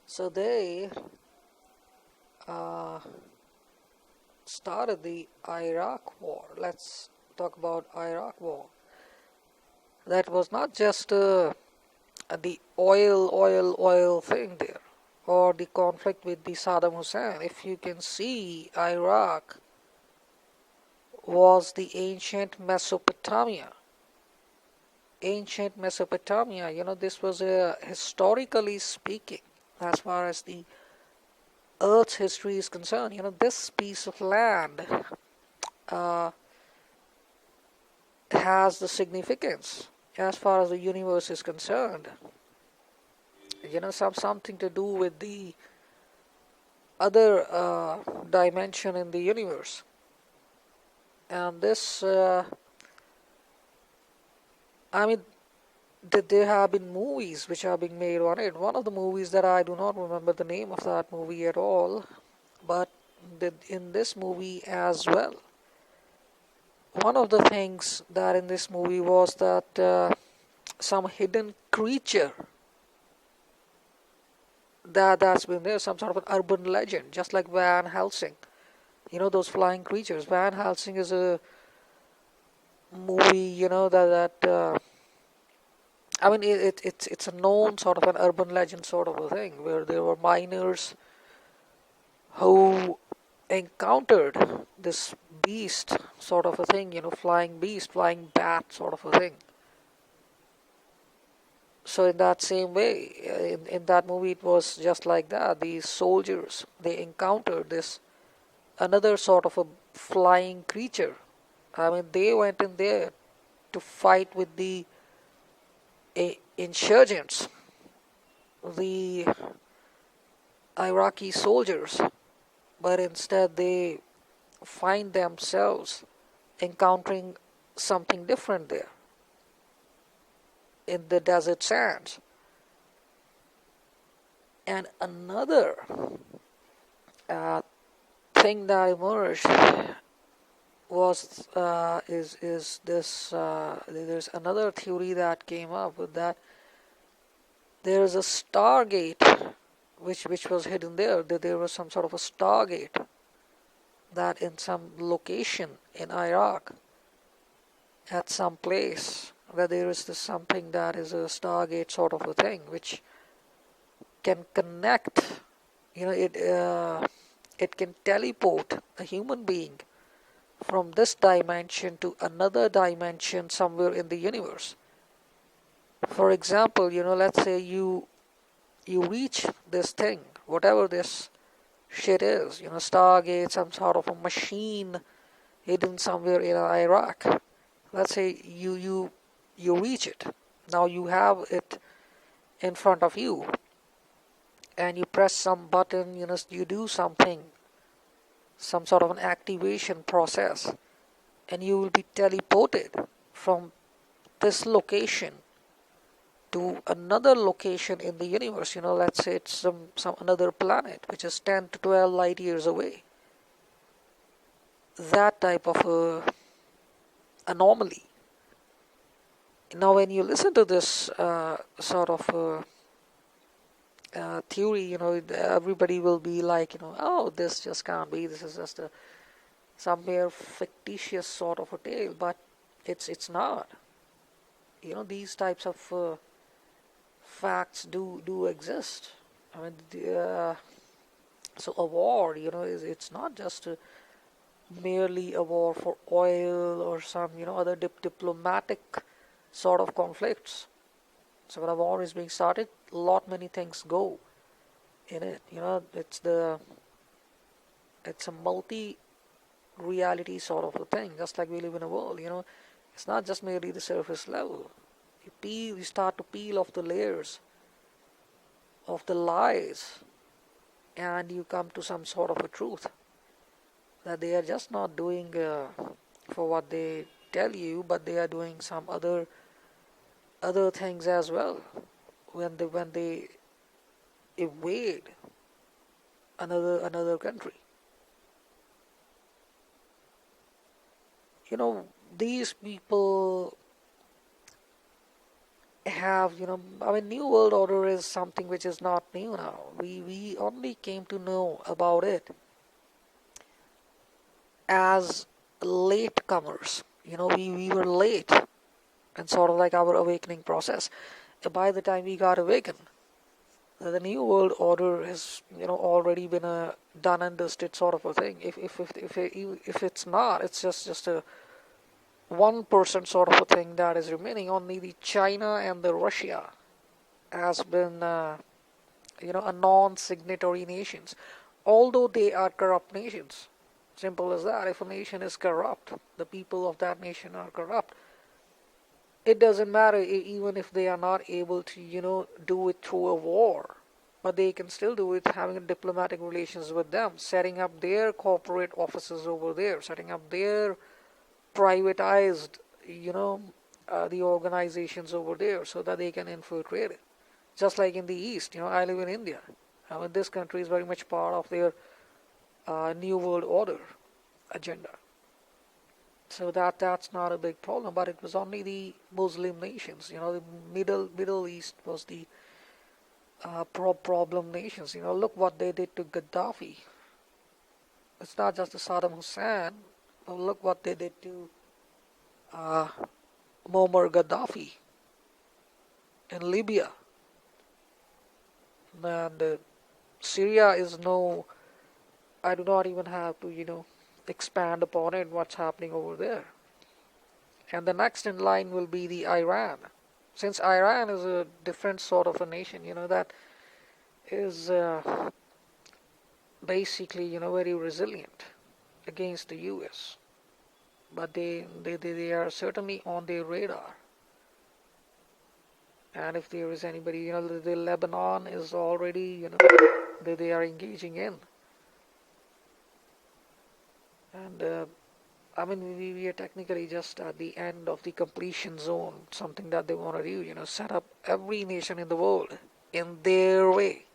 So they uh, started the Iraq War. Let's talk about Iraq War. That was not just the oil thing there, or the conflict with the Saddam Hussein. If you can see, Iraq was the ancient Mesopotamia. Ancient Mesopotamia, this was historically speaking, as far as the Earth's history is concerned, this piece of land uh, has the significance as far as the universe is concerned. Something to do with the other dimension in the universe. And this, I mean, there have been movies which are being made on it. One of the movies that I do not remember the name of that movie at all, but in this movie as well, one of the things that in this movie was that some hidden creature that's been there, some sort of an urban legend, just like Van Helsing. Those flying creatures. Van Helsing is a movie, I mean, it's a known sort of an urban legend sort of a thing where there were miners who encountered this beast sort of a thing, flying beast, flying bat sort of a thing. So in that same way, in that movie, it was just like that. These soldiers, they encountered this another sort of a flying creature. I mean, they went in there to fight with the insurgents, the Iraqi soldiers, but instead they find themselves encountering something different there in the desert sands. And another uh, thing that emerged was is this there's another theory that came up with that there is a stargate which was hidden there, that there was some sort of a stargate that in some location in Iraq at some place where there is this something that is a stargate sort of a thing which can connect, it can teleport a human being from this dimension to another dimension somewhere in the universe. For example, let's say you reach this thing, whatever this shit is, Stargate, some sort of a machine hidden somewhere in Iraq. Let's say you reach it. Now you have it in front of you, and you press some button, you do something, some sort of an activation process, and you will be teleported from this location to another location in the universe. Let's say it's some another planet which is 10 to 12 light years away. That type of anomaly. Now when you listen to this sort of theory, everybody will be like, oh, this just can't be, this is just some mere fictitious sort of a tale, but it's not. These types of facts do exist. I mean, so a war, it's not just merely a war for oil or some, other diplomatic sort of conflicts. So when a war is being started, a lot many things go in it. It's a multi-reality sort of a thing, just like we live in a world. It's not just merely the surface level. You start to peel off the layers of the lies, and you come to some sort of a truth that they are just not doing for what they tell you, but they are doing some other things as well when they invade another country. These people have, I mean, New World Order is something which is not new now. We only came to know about it as latecomers. We were late and sort of like our awakening process. By the time we got awakened, the New World Order has, already been a done and dusted sort of a thing. If it's not, it's just a 1% sort of a thing that is remaining. Only the China and the Russia has been, a non-signatory nations, although they are corrupt nations. Simple as that. If a nation is corrupt, the people of that nation are corrupt. It doesn't matter even if they are not able to, do it through a war, but they can still do it having diplomatic relations with them, setting up their corporate offices over there, setting up their privatized, the organizations over there so that they can infiltrate it. Just like in the East, I live in India. I mean, this country is very much part of their New World Order agenda. So that's not a big problem. But it was only the Muslim nations. The Middle East was the problem nations. Look what they did to Gaddafi. It's not just the Saddam Hussein. But look what they did to uh, Muammar Gaddafi in Libya. And Syria is no. I do not even have to, expand upon it. What's happening over there? And the next in line will be the Iran. Since Iran is a different sort of a nation, that is basically, very resilient against the US. But they are certainly on their radar. And if there is anybody, the Lebanon is already, they are engaging in. And I mean, we are technically just at the end of the completion zone, something that they want to do, set up every nation in the world in their way.